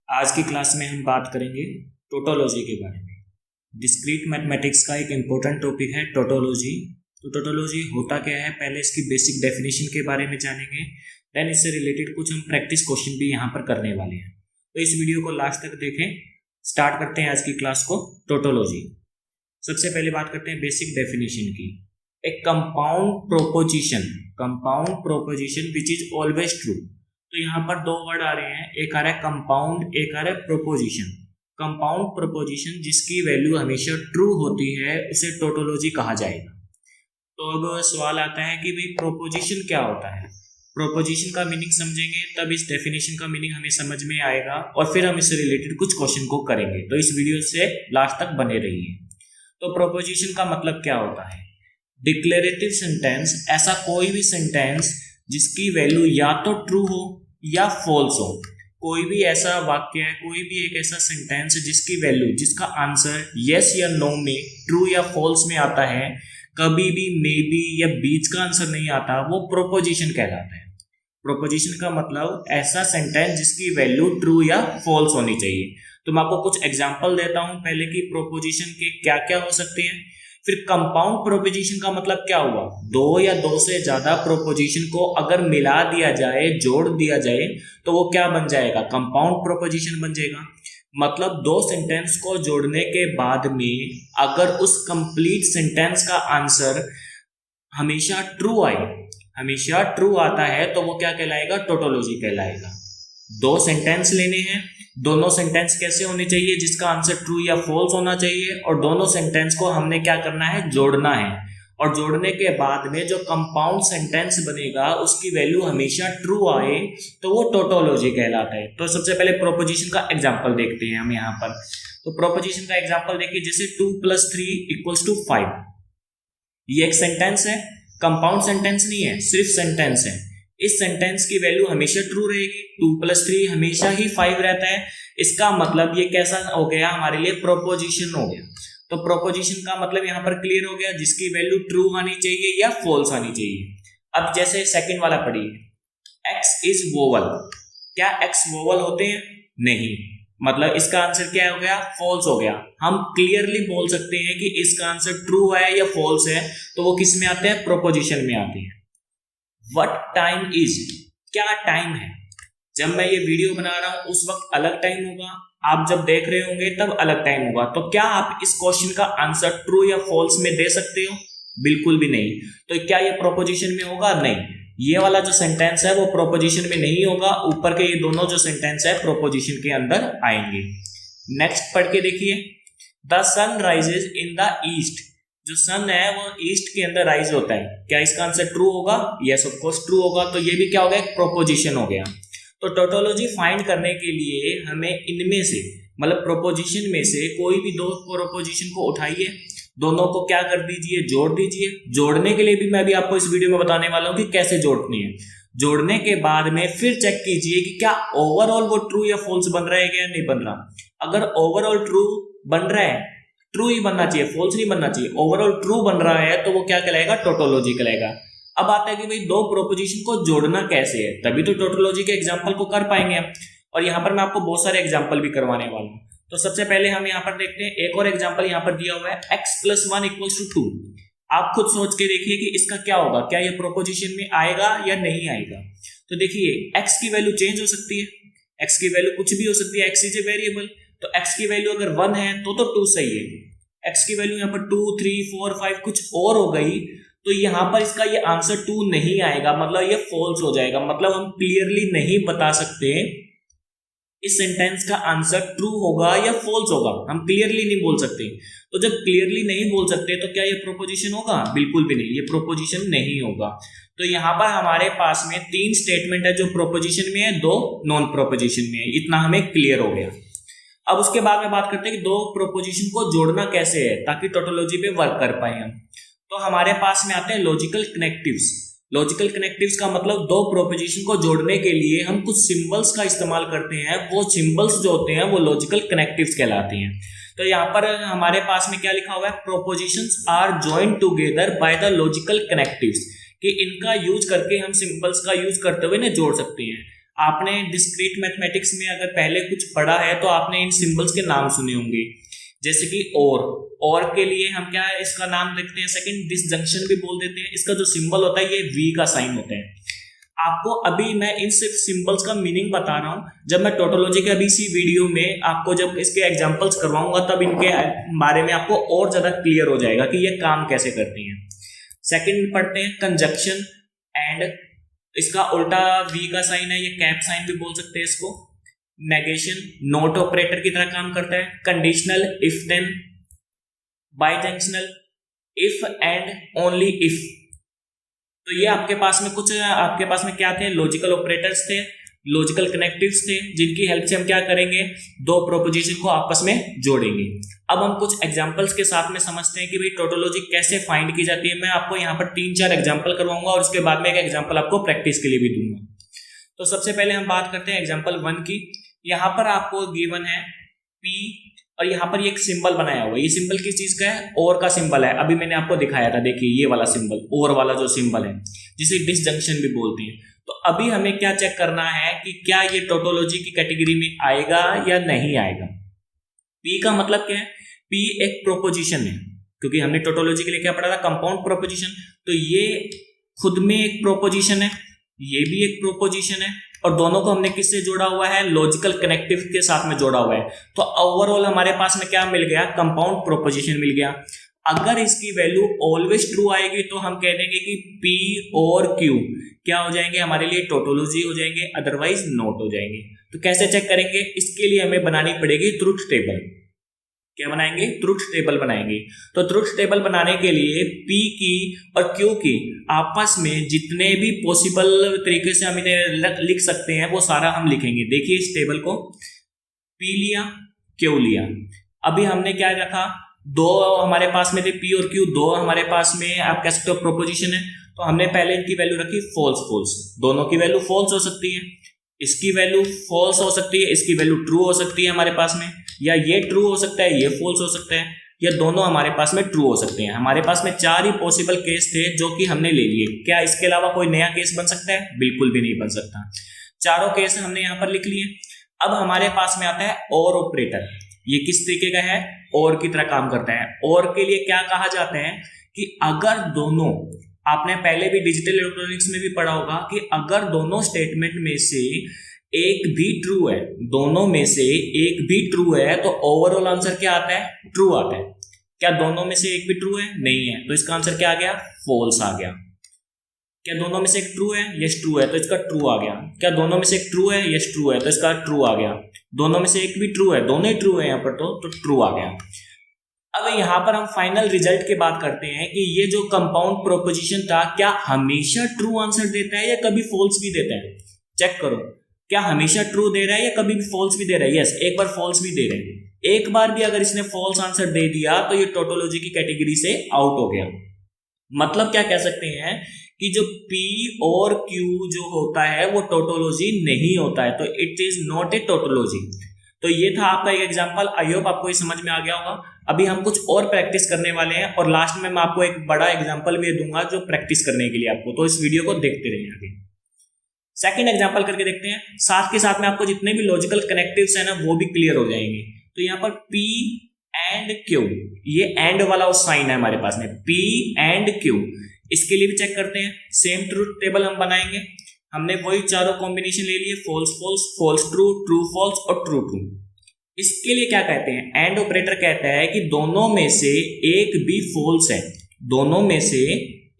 आज की क्लास में हम बात करेंगे टोटोलॉजी के बारे में। डिस्क्रीट मैथमेटिक्स का एक इम्पोर्टेंट टॉपिक है टोटोलॉजी। तो टोटोलॉजी होता क्या है, पहले इसकी बेसिक डेफिनेशन के बारे में जानेंगे, देन इससे रिलेटेड कुछ हम प्रैक्टिस क्वेश्चन भी यहाँ पर करने वाले हैं। तो इस वीडियो को लास्ट तक देखें। स्टार्ट करते हैं आज की क्लास को। टोटोलॉजी, सबसे पहले बात करते हैं बेसिक डेफिनेशन की। एक compound proposition which is always true. तो यहाँ पर दो वर्ड आ रहे हैं, एक आ रहा है कंपाउंड, एक आ रहा है प्रोपोजिशन। कंपाउंड प्रोपोजिशन जिसकी वैल्यू हमेशा ट्रू होती है उसे टोटोलॉजी कहा जाएगा। तो अब सवाल आता है कि भाई प्रोपोजिशन क्या होता है। प्रोपोजिशन का मीनिंग समझेंगे तब इस डेफिनेशन का मीनिंग हमें समझ में आएगा और फिर हम इससे रिलेटेड कुछ क्वेश्चन को करेंगे। तो इस वीडियो से लास्ट तक बने रहिए। तो प्रोपोजिशन का मतलब क्या होता है? डिक्लेरेटिव सेंटेंस, ऐसा कोई भी सेंटेंस जिसकी वैल्यू या तो ट्रू हो या फॉल्स हो। कोई भी ऐसा वाक्य है, कोई भी एक ऐसा सेंटेंस जिसकी वैल्यू, जिसका आंसर यस या नो में, ट्रू या फॉल्स में आता है, कभी भी मे बी या बीच का आंसर नहीं आता, वो प्रोपोजिशन कहलाता है। प्रोपोजिशन का मतलब ऐसा सेंटेंस जिसकी वैल्यू ट्रू या फॉल्स होनी चाहिए। तो मैं आपको कुछ एग्जांपल देता हूं पहले कि प्रोपोजिशन के क्या क्या हो सकते हैं। फिर कंपाउंड प्रोपोजिशन का मतलब क्या हुआ? दो या दो से ज्यादा प्रोपोजिशन को अगर मिला दिया जाए, जोड़ दिया जाए, तो वो क्या बन जाएगा? कंपाउंड प्रोपोजिशन बन जाएगा। मतलब दो सेंटेंस को जोड़ने के बाद में अगर उस कंप्लीट सेंटेंस का आंसर हमेशा ट्रू आए, हमेशा ट्रू आता है, तो वो क्या कहलाएगा? टोटोलॉजी कहलाएगा। दो सेंटेंस लेने हैं, दोनों सेंटेंस कैसे होने चाहिए? जिसका आंसर ट्रू या फॉल्स होना चाहिए, और दोनों सेंटेंस को हमने क्या करना है? जोड़ना है। और जोड़ने के बाद में जो कंपाउंड सेंटेंस बनेगा उसकी वैल्यू हमेशा ट्रू आए, तो वो टोटोलॉजी कहलाता है। तो सबसे पहले प्रोपोजिशन का एग्जांपल देखते हैं हम यहाँ पर। तो प्रोपोजिशन का एग्जांपल देखिए, जैसे 2 + 3 = 5। ये एक सेंटेंस है, कंपाउंड सेंटेंस नहीं है, सिर्फ सेंटेंस है। इस सेंटेंस की वैल्यू हमेशा ट्रू रहेगी। 2 + 3 हमेशा ही 5 रहता है। इसका मतलब ये कैसा हो गया? हमारे लिए प्रोपोजिशन हो गया। तो प्रोपोजिशन का मतलब यहाँ पर क्लियर हो गया, जिसकी वैल्यू ट्रू आनी चाहिए या फॉल्स आनी चाहिए। अब जैसे सेकंड वाला पढ़िए, एक्स इज वोवल। क्या एक्स वोवल होते हैं? नहीं। मतलब इसका आंसर क्या हो गया? फॉल्स हो गया। हम क्लियरली बोल सकते हैं कि इसका आंसर ट्रू है या फॉल्स है, तो वो किस में आते हैं? प्रोपोजिशन में आते हैं। What time is? क्या टाइम है? जब मैं ये वीडियो बना रहा हूं उस वक्त अलग टाइम होगा, आप जब देख रहे होंगे तब अलग टाइम होगा। तो क्या आप इस क्वेश्चन का आंसर ट्रू या फॉल्स में दे सकते हो? बिल्कुल भी नहीं। तो क्या ये प्रोपोजिशन में होगा? नहीं। ये वाला जो सेंटेंस है वो प्रोपोजिशन में नहीं होगा। ऊपर के ये दोनों जो सेंटेंस है प्रोपोजिशन के अंदर आएंगे। नेक्स्ट पढ़ के देखिए, the sun rises in the east. जो सन है वो ईस्ट के अंदर राइज होता है। क्या इसका आंसर ट्रू होगा? यस, ऑफ कोर्स ट्रू होगा। तो ये भी क्या हो गया? एक प्रोपोजिशन हो गया। तो टोटोलॉजी फाइंड करने के लिए हमें इनमें से, मतलब प्रोपोजिशन में से कोई भी दो प्रोपोजिशन को उठाइए, दोनों को क्या कर दीजिए? जोड़ दीजिए। जोड़ने के लिए भी मैं भी आपको इस वीडियो में बताने वाला हूं कि कैसे जोड़नी है। जोड़ने के बाद में फिर चेक कीजिए कि क्या ओवरऑल वो ट्रू या फॉल्स बन रहा है या नहीं बन रहा। अगर ओवरऑल ट्रू बन रहा है, ट्रू ही बनना चाहिए, फॉल्स नहीं बनना चाहिए, ओवरऑल ट्रू बन रहा है, तो वो क्या कहलाएगा? टोटोलॉजी कहलाएगा। अब आता है कि भाई दो प्रोपोजिशन को जोड़ना कैसे है, तभी तो टोटोलॉजी के एग्जांपल को कर पाएंगे हम। और यहाँ पर मैं आपको बहुत सारे एग्जांपल भी करवाने वाला हूँ। तो सबसे पहले हम यहाँ पर देखते हैं, एक और एग्जांपल यहाँ पर दिया हुआ है, x + 1 = 2। आप खुद सोच के देखिए कि इसका क्या होगा, क्या ये प्रोपोजिशन में आएगा या नहीं आएगा। तो देखिए, x की वैल्यू चेंज हो सकती है, x की वैल्यू कुछ भी हो सकती है, x इज ए वेरिएबल। तो x की वैल्यू अगर 1 है तो 2 सही है। x की वैल्यू यहाँ पर 2, 3, 4, 5 कुछ और हो गई, तो यहाँ पर इसका ये आंसर 2 नहीं आएगा, मतलब ये फॉल्स हो जाएगा। मतलब हम क्लियरली नहीं बता सकते इस सेंटेंस का आंसर ट्रू होगा या फॉल्स होगा, हम क्लियरली नहीं बोल सकते। तो जब क्लियरली नहीं बोल सकते तो क्या ये प्रोपोजिशन होगा? बिल्कुल भी नहीं, ये प्रोपोजिशन नहीं होगा। तो यहाँ पर हमारे पास में 3 स्टेटमेंट है जो प्रोपोजिशन में है, 2 नॉन प्रोपोजिशन में है। इतना हमें क्लियर हो गया। अब उसके बाद में बात करते हैं कि दो प्रोपोजिशन को जोड़ना कैसे है ताकि टोटोलॉजी पे वर्क कर पाए हम। तो हमारे पास में आते हैं लॉजिकल कनेक्टिव्स। लॉजिकल कनेक्टिव्स का मतलब दो प्रोपोजिशन को जोड़ने के लिए हम कुछ सिंबल्स का इस्तेमाल करते हैं। वो सिंबल्स जो होते हैं वो लॉजिकल कनेक्टिव्स कहलाते हैं। तो यहाँ पर हमारे पास में क्या लिखा हुआ है? Propositions are joined together by the logical connectives, कि इनका यूज करके हम सिंबल्स का यूज करते हुए ना जोड़ सकते हैं। आपने डिस्क्रीट मैथमेटिक्स में अगर पहले कुछ पढ़ा है तो आपने इन सिंबल्स के नाम सुने होंगे, जैसे कि और के लिए हम क्या है इसका नाम लिखते हैं सेकंड डिसजंक्शन भी बोल देते हैं। इसका जो सिंबल होता है ये वी का साइन होता है। आपको अभी मैं इन सिर्फ सिंबल्स का मीनिंग बता रहा हूँ, जब मैं टोटोलॉजी के अभी इसी वीडियो में आपको जब इसके एग्जांपल्स करवाऊंगा तब इनके बारे में आपको और ज्यादा क्लियर हो जाएगा कि ये काम कैसे करते हैं। सेकंड पढ़ते हैं कंजक्शन एंड, इसका उल्टा वी का साइन है, ये कैप साइन भी बोल सकते हैं इसको। नेगेशन नोट ऑपरेटर की तरह काम करता है। Conditional if then, biconditional if and only if. तो ये आपके पास में क्या थे, लॉजिकल ऑपरेटर्स थे, लॉजिकल कनेक्टिव्स थे, जिनकी हेल्प से हम क्या करेंगे, दो प्रोपोजिशन को आपस में जोड़ेंगे। अब हम कुछ एग्जांपल्स के साथ में समझते हैं कि भाई टोटोलॉजी कैसे फाइंड की जाती है। मैं आपको यहाँ पर 3-4 एग्जांपल करवाऊंगा और उसके बाद में एक एग्जांपल आपको प्रैक्टिस के लिए भी दूंगा। तो सबसे पहले हम बात करते हैं एग्जांपल 1 की। यहाँ पर आपको गिवन है P और यहाँ पर ये एक सिंबल बनाया हुआ है। ये सिंबल किस चीज का है, और का सिंबल है। अभी मैंने आपको दिखाया था, देखिए ये वाला सिंबल, और वाला जो सिंबल है जिसे डिसजंक्शन भी बोलते हैं। तो अभी हमें क्या चेक करना है कि क्या ये टोटोलॉजी की कैटेगरी में आएगा या नहीं आएगा। P का मतलब क्या है, P एक प्रोपोजिशन है, क्योंकि हमने टोटोलॉजी के लिए क्या पढ़ा था, कंपाउंड प्रोपोजिशन। तो ये खुद में एक प्रोपोजिशन है, ये भी एक प्रोपोजिशन है, और दोनों को हमने किससे जोड़ा हुआ है, लॉजिकल कनेक्टिव के साथ में जोड़ा हुआ है। तो ओवरऑल हमारे पास में क्या मिल गया, कंपाउंड प्रोपोजिशन मिल गया। अगर इसकी वैल्यू ऑलवेज ट्रू आएगी तो हम कह देंगे कि P और Q क्या हो जाएंगे, हमारे लिए टोटोलॉजी हो जाएंगे, अदरवाइज नोट हो जाएंगे। तो कैसे चेक करेंगे, इसके लिए हमें बनानी पड़ेगी ट्रुथ टेबल। क्या बनाएंगे, ट्रुथ टेबल बनाएंगे। तो ट्रुथ टेबल बनाने के लिए P की और Q की आपस में जितने भी पॉसिबल तरीके से हम इन्हें लिख सकते हैं वो सारा हम लिखेंगे। देखिए इस टेबल को, P लिया, Q लिया। अभी हमने क्या रखा, दो हमारे पास में थे P और Q, दो हमारे पास में आप कह सकते हो प्रोपोजिशन है। तो हमने पहले इनकी वैल्यू रखी फॉल्स फॉल्स, दोनों की वैल्यू फॉल्स हो सकती है, इसकी वैल्यू फॉल्स हो सकती है, इसकी वैल्यू ट्रू हो सकती है हमारे पास में, या ये ट्रू हो सकता है, ये फॉल्स हो सकता है, या दोनों हमारे पास में ट्रू हो सकते हैं। हमारे पास में 4 ही पॉसिबल केस थे जो कि हमने ले लिए। क्या इसके अलावा कोई नया केस बन सकता है, बिल्कुल भी नहीं बन सकता। चारों केस हमने यहाँ पर लिख लिए। अब हमारे पास में आता है और ऑपरेटर। ये किस तरीके का है, और की तरह काम करता है। और के लिए क्या कहा जाता है कि अगर दोनों, आपने पहले भी डिजिटल इलेक्ट्रॉनिक्स में भी पढ़ा होगा कि अगर दोनों स्टेटमेंट में से एक भी ट्रू है, दोनों में से एक भी ट्रू है, तो ओवरऑल आंसर क्या आता है, ट्रू आता है। क्या दोनों में से एक भी ट्रू है, नहीं है, तो इसका आंसर क्या आ गया, फॉल्स आ गया। क्या दोनों में से एक ट्रू है, यस ट्रू है, तो इसका ट्रू आ गया। क्या दोनों में से एक ट्रू है, यस ट्रू है, तो इसका ट्रू आ गया। दोनों में से एक भी ट्रू है, दोनों ही ट्रू है यहाँ पर, तो ट्रू आ गया। अब यहाँ पर हम फाइनल रिजल्ट की बात करते हैं कि ये जो कंपाउंड प्रोपोजिशन था क्या हमेशा ट्रू आंसर देता है या कभी फॉल्स भी देता है। चेक करो, क्या हमेशा ट्रू दे रहा है या कभी भी फॉल्स भी दे रहा है। यस, एक बार फॉल्स भी दे रहे हैं। एक बार भी अगर इसने फॉल्स आंसर दे दिया तो ये टोटोलॉजी की कैटेगरी से आउट हो गया। मतलब क्या कह सकते हैं कि जो P और Q जो होता है वो टोटोलॉजी नहीं होता है, तो it is not a tautology. तो ये था आपका एक एग्जांपल। आई होप आपको ये समझ में आ गया होगा। अभी हम कुछ और प्रैक्टिस करने वाले हैं और लास्ट में मैं आपको एक बड़ा एग्जांपल भी दूंगा जो प्रैक्टिस करने के लिए आपको, तो इस वीडियो को देखते रहिए आगे। सेकंड एग्जांपल करके देखते हैं, साथ के साथ में आपको जितने भी लॉजिकल कनेक्टिव्स है ना वो भी क्लियर हो जाएंगे। तो यहाँ पर P एंड Q, ये एंड वाला साइन है हमारे पास में, P एंड Q। इसके लिए भी चेक करते हैं, सेम ट्रूथ टेबल हम बनाएंगे। हमने वही चारों कॉम्बिनेशन ले लिए, false false, false true, true false और ट्रू ट्रू। इसके लिए क्या कहते हैं, एंड ऑपरेटर कहता है कि दोनों में से एक भी फॉल्स है, दोनों में से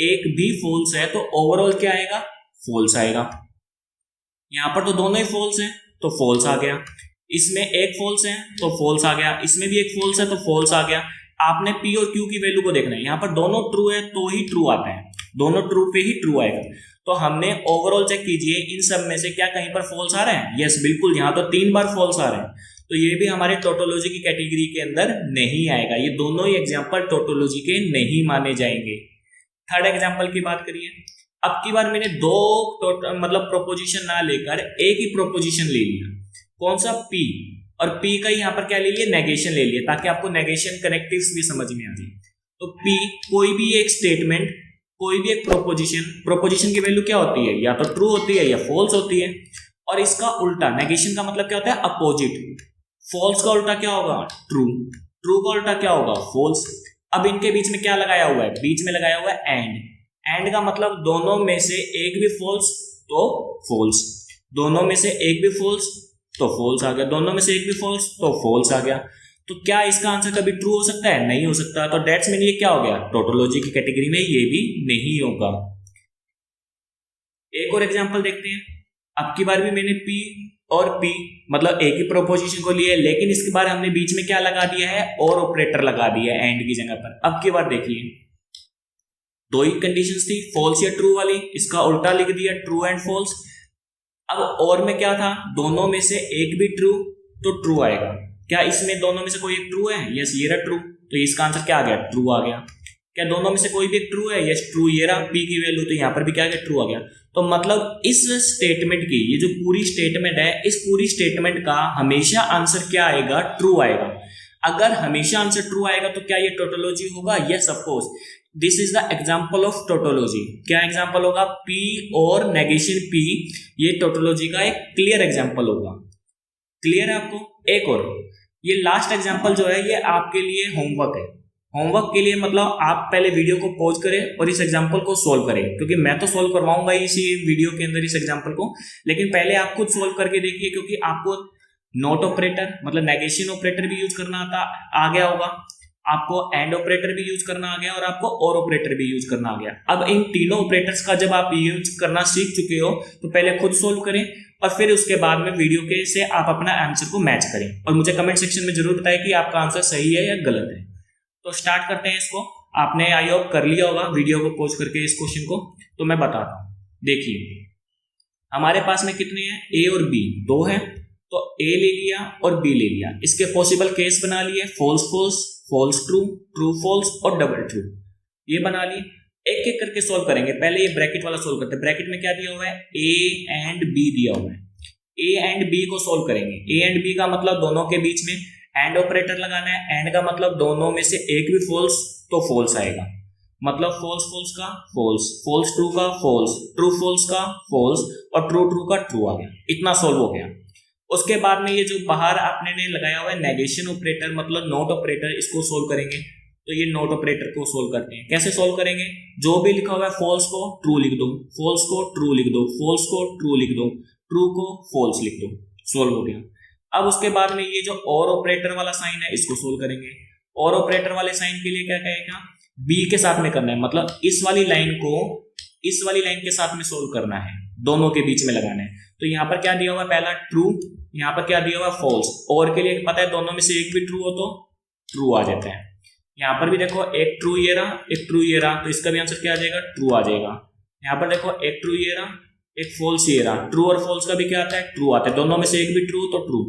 एक भी फॉल्स है, तो ओवरऑल क्या आएगा, फॉल्स आएगा। यहां पर तो दोनों ही फॉल्स हैं तो फॉल्स आ गया, इसमें एक फॉल्स है तो फॉल्स आ गया, इसमें भी एक फॉल्स है तो फॉल्स आ गया। आपने P और Q की वैल्यू को देखना है, यहाँ पर दोनों ट्रू है तो ही ट्रू आता है, दोनों ट्रू पे ही ट्रू आएगा। तो हमने ओवरऑल चेक कीजिए इन सब में से क्या कहीं पर फॉल्स आ रहे हैं। यस बिल्कुल, यहाँ तो 3 बार फॉल्स आ रहे हैं, तो ये भी हमारे टोटोलॉजी की कैटेगरी के अंदर नहीं आएगा। ये दोनों ही एग्जाम्पल टोटोलॉजी के नहीं माने जाएंगे। थर्ड एग्जाम्पल की बात करिए। अब की बार मैंने दो मतलब प्रोपोजिशन ना लेकर एक ही प्रोपोजिशन ले लिया। कौन सा, P, और P का यहाँ पर क्या ले लिया, नेगेशन ले लिया, ताकि आपको नेगेशन कनेक्टिव्स भी समझ में आ जाए। तो P, कोई भी एक स्टेटमेंट, कोई भी एक प्रोपोजिशन की वैल्यू क्या होती है, या तो ट्रू होती है या फॉल्स होती है। और इसका उल्टा नेगेशन का मतलब क्या होता है, अपोजिट। फॉल्स का उल्टा क्या होगा, ट्रू। ट्रू का उल्टा क्या होगा, फॉल्स। अब इनके बीच में क्या लगाया हुआ है, बीच में लगाया हुआ है एंड। एंड का मतलब दोनों में से एक भी फॉल्स तो फॉल्स, दोनों में से एक भी फॉल्स तो फॉल्स आ गया, दोनों में से एक भी फॉल्स तो फॉल्स आ गया। तो क्या इसका आंसर कभी ट्रू हो सकता है, नहीं हो सकता। तो डेट्स मीन ये क्या हो गया, टोटोलॉजी की कैटेगरी में ये भी नहीं होगा। एक और एग्जांपल देखते हैं। अब की बार भी मैंने पी और पी मतलब एक ही प्रोपोजिशन को लिया है, लेकिन इसके बार हमने बीच में क्या लगा दिया है, और ऑपरेटर लगा दिया है एंड की जगह पर। अब की बार देखिए, दो ही कंडीशंस थी, फॉल्स या ट्रू वाली, इसका उल्टा लिख दिया, ट्रू एंड फॉल्स। अब और में क्या था, दोनों में से एक भी ट्रू तो ट्रू आएगा। क्या इसमें दोनों में से कोई एक ट्रू है, यस ये रहा ट्रू, तो इसका आंसर क्या आ गया, ट्रू आ गया। क्या दोनों में से कोई भी एक ट्रू है, यस ट्रू, ये रहा पी की वैल्यू, तो यहाँ पर भी क्या आ गया, ट्रू आ गया। तो मतलब इस स्टेटमेंट की, ये जो पूरी स्टेटमेंट है, इस पूरी स्टेटमेंट का हमेशा आंसर क्या आएगा, ट्रू आएगा। अगर हमेशा आंसर ट्रू आएगा तो क्या ये टोटोलॉजी होगा, yes of course, this is the example of tautology. क्या एग्जाम्पल होगा, पी और नेगेशन पी, ये टोटोलॉजी का एक क्लियर एग्जाम्पल होगा। क्लियर है आपको। एक और ये लास्ट एग्जाम्पल जो है ये आपके लिए होमवर्क है। होमवर्क के लिए मतलब आप पहले वीडियो को पॉज करें और इस एग्जाम्पल को सोल्व करें, क्योंकि मैं तो सोल्व करवाऊंगा इसी वीडियो के अंदर इस एग्जाम्पल को, लेकिन पहले आप खुद सोल्व करके देखिए, क्योंकि आपको नॉट ऑपरेटर मतलब नेगेशन ऑपरेटर भी यूज करना आ गया होगा, आपको एंड ऑपरेटर भी यूज करना आ गया और आपको और ऑपरेटर भी यूज करना आ गया। अब इन तीनों ऑपरेटर्स का जब आप यूज करना सीख चुके हो तो पहले खुद सोल्व करें और फिर उसके बाद में वीडियो के से आप अपना आंसर को मैच करें और मुझे कमेंट सेक्शन में जरूर बताएं कि आपका आंसर सही है या गलत है। तो स्टार्ट करते हैं इसको। आपने आई होप कर लिया होगा वीडियो को पॉज करके इस क्वेश्चन को, तो मैं बताता हूँ। देखिए हमारे पास में कितने हैं, ए और बी दो हैं, तो ए ले लिया और बी ले लिया, इसके पॉसिबल केस बना लिए, false false, false true, true false और डबल ट्रू, ये बना लिए। एक एक करके सोल्व करेंगे। पहले ये ब्रैकेट वाला सोल्व करते हैं। ब्रैकेट में क्या दिया हुआ है, ए एंड बी दिया हुआ है। ए एंड बी को सोल्व करेंगे। ए एंड बी का मतलब दोनों के बीच में एंड ऑपरेटर लगाना है। एंड का मतलब दोनों में से एक भी फॉल्स तो फॉल्स आएगा, मतलब फॉल्स फॉल्स का फॉल्स, फॉल्स ट्रू का फॉल्स, ट्रू फॉल्स का फॉल्स और ट्रू ट्रू का ट्रू आ गया। इतना सोल्व हो गया। उसके बाद में ये जो बाहर आपने ने लगाया हुआ है नेगेशन ऑपरेटर मतलब नॉट ऑपरेटर, इसको सोल्व करेंगे। तो ये नॉट ऑपरेटर को सोल्व करते हैं। कैसे सोल्व करेंगे, जो भी लिखा हुआ है फॉल्स को ट्रू लिख दो, फॉल्स को ट्रू लिख दो, फॉल्स को ट्रू लिख दो, ट्रू को फॉल्स लिख दो, सोल्व हो गया। अब उसके बाद में ये जो और ऑपरेटर वाला साइन है इसको सोल्व करेंगे। और ऑपरेटर वाले साइन के लिए क्या कहेगा, बी के साथ में करना है, मतलब इस वाली लाइन को इस वाली लाइन के साथ में सोल्व करना है, दोनों के बीच में लगाना है। तो यहाँ पर क्या दिया हुआ है, पहला ट्रू, यहाँ पर क्या दिया हुआ है फॉल्स। और के लिए पता है दोनों में से एक भी ट्रू हो तो ट्रू आ जाता है। यहाँ पर भी देखो एक ट्रू ये रहा, एक ट्रू ये रहा, तो इसका भी आंसर क्या आ जाएगा, ट्रू आ जाएगा। यहाँ पर देखो एक ट्रू ये रहा, एक फॉल्स ये रहा, ट्रू और फॉल्स का भी क्या आता है, ट्रू आता है। दोनों में से एक भी ट्रू तो ट्रू।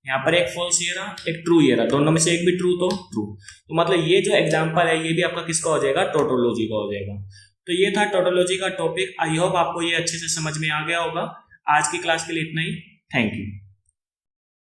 यहाँ पर एक फॉल्स ये रहा, एक ट्रू ये रहा, दोनों में से एक भी ट्रू तो ट्रू। तो मतलब ये जो एग्जाम्पल है ये भी आपका किसका हो जाएगा, टोटोलॉजी का हो जाएगा। तो ये था टोटोलॉजी का टॉपिक। आई होप आपको ये अच्छे से समझ में आ गया होगा। आज की क्लास के लिए इतना ही। Thank you.